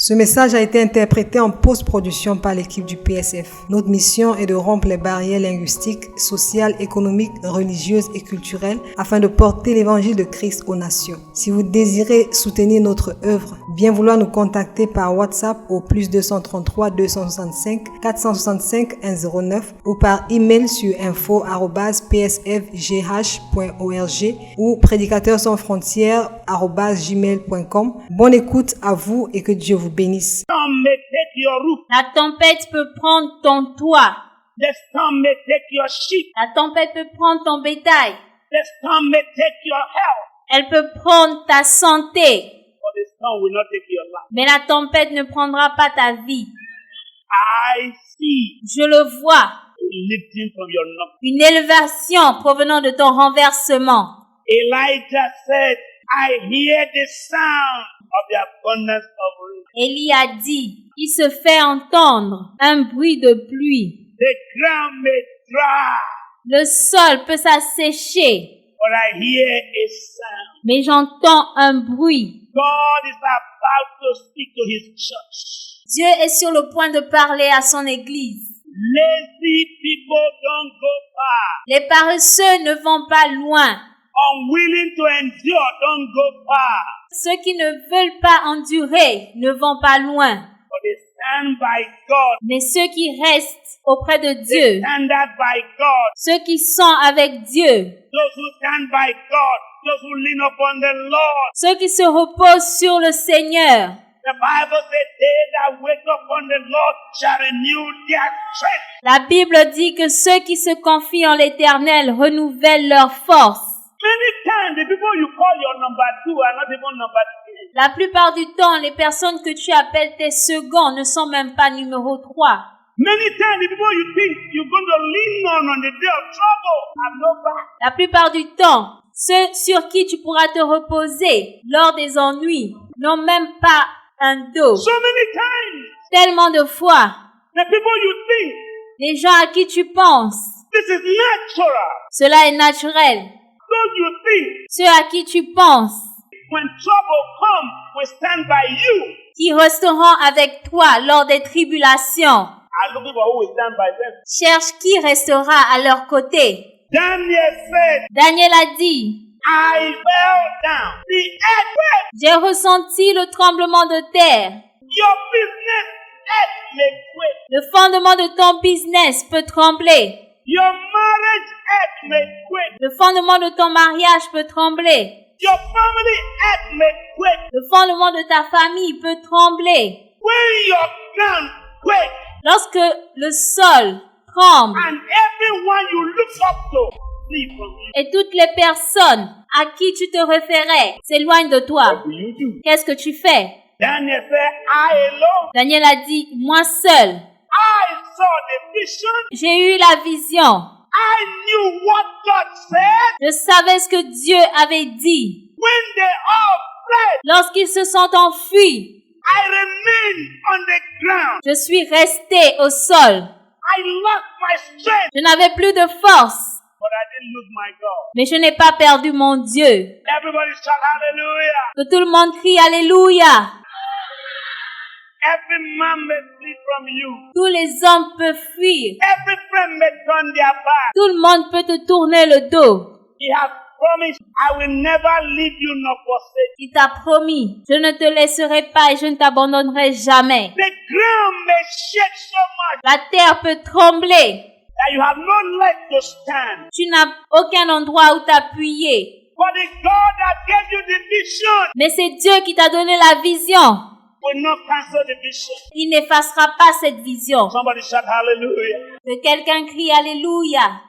Ce message a été interprété en post-production par l'équipe du PSF. Notre mission est de rompre les barrières linguistiques, sociales, économiques, religieuses et culturelles afin de porter l'évangile de Christ aux nations. Si vous désirez soutenir notre œuvre, bien vouloir nous contacter par WhatsApp au +233 265 465 109 ou par email sur info@psfgh.org ou prédicateurs-sans-frontières@gmail.com. Bonne écoute à vous et que Dieu vous bénisse. Storm may take your roof. La tempête peut prendre ton toit. The storm may take your sheep. La tempête peut prendre ton bétail. The storm may take your health. Elle peut prendre ta santé. But the storm will not take your life. Mais la tempête ne prendra pas ta vie. I see Je le vois. a lifting from your knock. Une élévation provenant de ton renversement. Elijah said, I hear the sound of the abundance of rain. Élie a dit, il se fait entendre un bruit de pluie. The ground may dry, Le sol peut s'assécher, but I hear a sound. mais j'entends un bruit. God is about to speak to his church. Dieu est sur le point de parler à son église. Lazy people don't go far. Les paresseux ne vont pas loin. Unwilling to endure don't go far. Ceux qui ne veulent pas endurer ne vont pas loin. But they stand by God. Mais ceux qui restent auprès de Dieu, Stand out by God. ceux qui sont avec Dieu, Those who stand by God. Those who lean upon the Lord. ceux qui se reposent sur le Seigneur. The Bible says, they that wait upon the Lord shall renew their strength. La Bible dit que ceux qui se confient en l'Éternel renouvellent leur force. Many times the people you call your number 2 are not even number 3. La plupart du temps, les personnes que tu appelles tes seconds ne sont même pas numéro 3. Many times the people you think you're going to lean on the day of trouble have no back. La plupart du temps, ceux sur qui tu pourras te reposer lors des ennuis n'ont même pas un dos. So many times Tellement de fois, the people you think les gens à qui tu penses, this is natural. cela est naturel. Don't you think Ceux à qui tu penses, when trouble comes, we stand by you? qui resteront avec toi lors des tribulations, I'm looking for who will stand by them. cherche qui restera à leur côté. Daniel said, Daniel a dit, I fell down. The earthquake, j'ai ressenti le tremblement de terre. your business, earth may quake. Le fondement de ton business peut trembler. Your marriage, earth may quake. Le fondement de ton mariage peut trembler. Your family, earth may quake. Le fondement de ta famille peut trembler. When your ground quake, Lorsque le sol tremble and everyone you look up to flee from you. et toutes les personnes à qui tu te référais s'éloignent de toi, What do you do? qu'est-ce que tu fais? Daniel said, I alone, Daniel a dit, moi seul, I saw the vision. j'ai eu la vision. I knew what God said. Je savais ce que Dieu avait dit. When they all fled, Lorsqu'ils se sont enfuis, I remained on the ground. je suis resté au sol. I lost my strength, Je n'avais plus de force, but I didn't lose my God. mais je n'ai pas perdu mon Dieu. Everybody shout hallelujah. Que tout le monde crie Alléluia. Every man may flee from you. Tous les hommes peuvent fuir. Every friend may turn their back. Tout le monde peut te tourner le dos. He has promised, I will never leave you nor forsake. Il t'a promis, je ne te laisserai pas et je ne t'abandonnerai jamais. The ground may shake so much La terre peut trembler. that you have no leg to stand. Tu n'as aucun endroit où t'appuyer. But the God that gave you the vision Mais c'est Dieu qui t'a donné la vision. will not cancel the vision. Il n'effacera pas cette vision. Somebody shout hallelujah. Que quelqu'un crie Alléluia.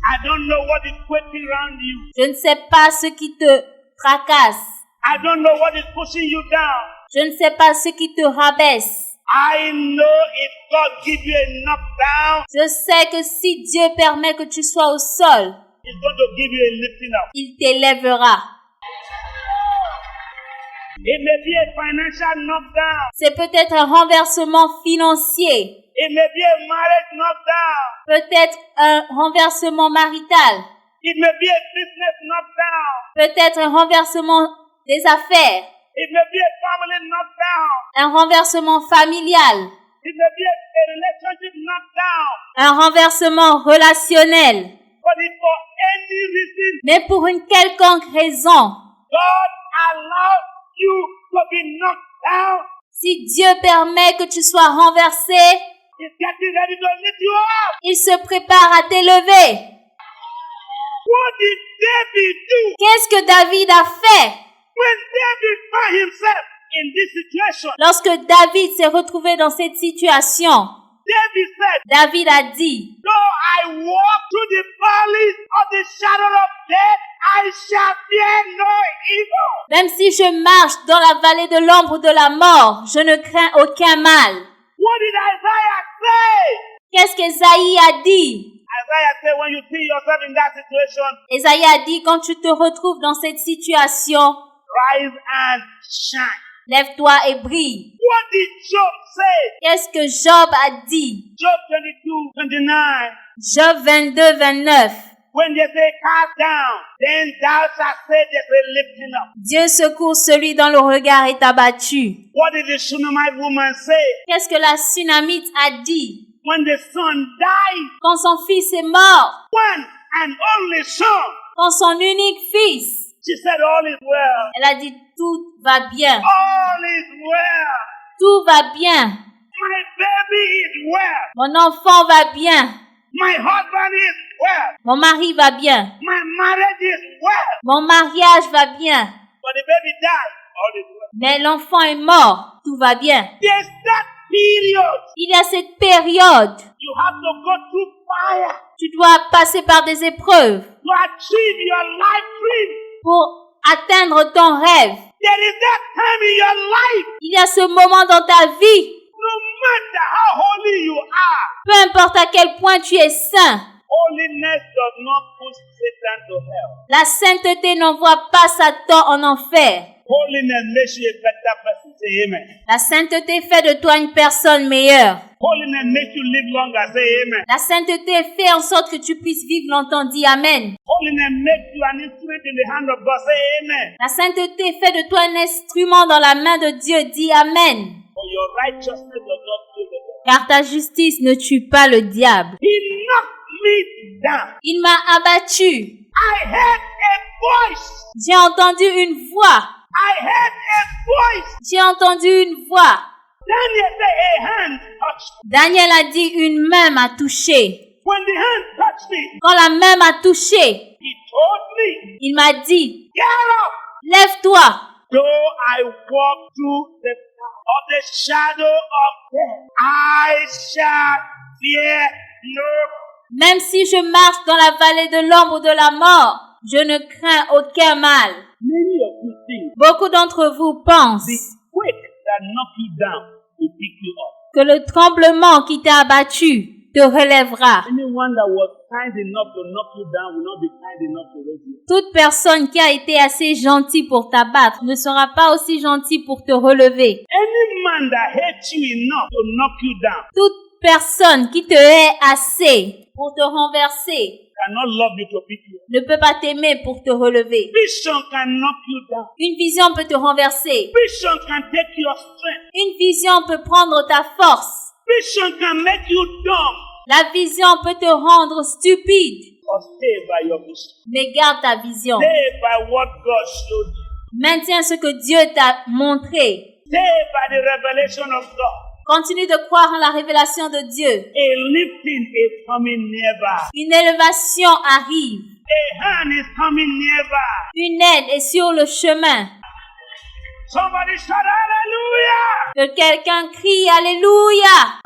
I don't know what is quaking around you. Je ne sais pas ce qui te tracasse. I don't know what is pushing you down. Je ne sais pas ce qui te rabaisse. I know if God gives you a knockdown, Je sais que si Dieu permet que tu sois au sol, He's going to give you a lifting up. il t'élèvera. It may be a financial knockdown. C'est peut-être un renversement financier, It may be a marriage knockdown. peut-être un renversement marital, It may be a business knockdown. peut-être un renversement des affaires. It may be a family knockdown. un renversement familial, It may be a relationship knockdown. un renversement relationnel. But if for any reason Mais pour une quelconque raison, God allows you to be knocked down, si Dieu permet que tu sois renversé, He's getting ready to lift you up. il se prépare à t'élever. What did David do Qu'est-ce que David a fait when David found himself in this situation? lorsque David s'est retrouvé dans cette situation? David said, David a dit, though I walk through the valleys of the shadow of death, I shall fear no evil. même si je marche dans la vallée de l'ombre de la mort, je ne crains aucun mal. What did Isaiah say? Qu'est-ce qu'Ésaïe a dit? Isaiah said, when you see yourself in that situation, Ésaïe a dit, quand tu te retrouves dans cette situation, rise and shine. lève-toi et brille. What did Job say? Qu'est-ce que Job a dit? Job 22:29. Job 22, 29. When they say cast down, then thou shalt say there's a lifting up. Dieu secourt celui dont le regard est abattu. What did the Shunammite woman say? Qu'est-ce que la Sunamite a dit? When the son died, Quand son fils est mort, one and only son, quand son unique fils, she said all is well. elle a dit tout va bien. All is well. Tout va bien. My baby is well. Mon enfant va bien. My husband is well. Mon mari va bien. My marriage is well. Mon mariage va bien. But the baby died. All is well. Mais l'enfant est mort. Tout va bien. There's that period. Il y a cette période. You have to go through fire Tu dois passer par des épreuves to achieve your life dream. pour atteindre ton rêve. There is that time in your life. Il y a ce moment dans ta vie. No matter how holy you are, Peu importe à quel point tu es saint. holiness does not push Satan to hell. La sainteté n'envoie pas Satan en enfer. Holiness makes you a better person. Say amen. La sainteté fait de toi une personne meilleure. Holiness makes you live longer. Say amen. La sainteté fait en sorte que tu puisses vivre longtemps. Dis Amen. Holiness makes you an instrument in the hand of God. Say amen. La sainteté fait de toi un instrument dans la main de Dieu. Dis Amen. For your righteousness does not kill the devil. Car ta justice ne tue pas le diable. He knocked me down. Il m'a abattu. I heard a voice. J'ai entendu une voix. I heard a voice. J'ai entendu une voix. Daniel said a hand touched me. Daniel a dit une main m'a touché. When the hand touched me, Quand la main m'a touché, he told me, il m'a dit, get up. lève-toi. Though I walk through the path of the shadow of death, I shall fear no. Même si je marche dans la vallée de l'ombre de la mort, je ne crains aucun mal. Many of you think Beaucoup d'entre vous pensent the quake that knocked you down will pick you up. que le tremblement qui t'a abattu te relèvera. Anyone that was kind enough to knock you down will not be kind enough to raise you. Toute personne qui a été assez gentille pour t'abattre ne sera pas aussi gentille pour te relever. Any man that hates you enough to knock you down Toute personne qui te hait assez pour te renverser cannot love you to pick you up. ne peut pas t'aimer pour te relever. Vision can knock you down. Une vision peut te renverser. Vision can take your strength. Une vision peut prendre ta force. Vision can make you dumb. La vision peut te rendre stupide. Or stay by your vision. Mais garde ta vision. Stay by what God showed you. Maintiens ce que Dieu t'a montré. Stay by the revelation of God. Continue de croire en la révélation de Dieu. A lifting is coming nearby. Une élévation arrive. A hand is coming nearby. Une aide est sur le chemin. Somebody shout hallelujah. Que quelqu'un crie Alléluia.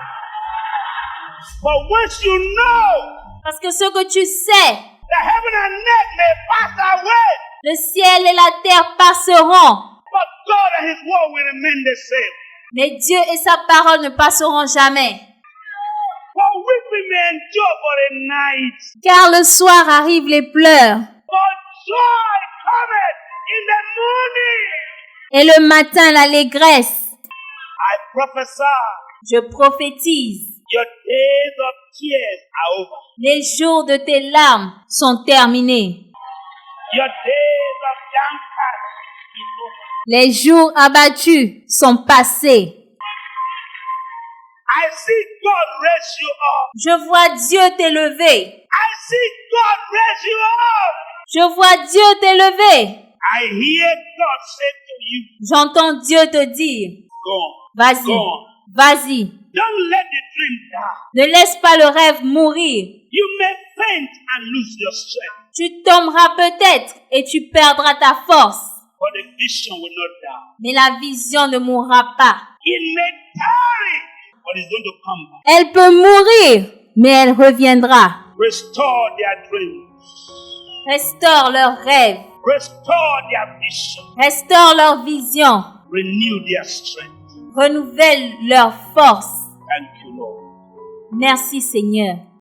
But once you know Parce que ce que tu sais, the heaven and earth may pass away, le ciel et la terre passeront. but God and His word will remain the same. Mais Dieu et sa parole ne passeront jamais. For weeping may endure for a night, Car le soir arrivent les pleurs. but joy cometh in the morning. Et le matin l'allégresse. I prophesy, Je prophétise. your days of tears are over. Les jours de tes larmes sont terminés. Your days of downcast is over. Les jours abattus sont passés. I see God raise you up. Je vois Dieu t'élever. I see God raise you up. Je vois Dieu t'élever. I hear God say to you, J'entends Dieu te dire, go on, vas-y, go on. vas-y. Don't let the dream die. Ne laisse pas le rêve mourir. You may faint and lose your strength, Tu tomberas peut-être et tu perdras ta force. but the vision will not die. Mais la vision ne mourra pas. It may tarry, but it's going to come back. Elle peut mourir, mais elle reviendra. Restore their dreams. Restaure leurs rêves. Restore their vision. Restaure leur vision. Renew their strength. Renouvelle leur force. Thank you, Lord. Merci Seigneur.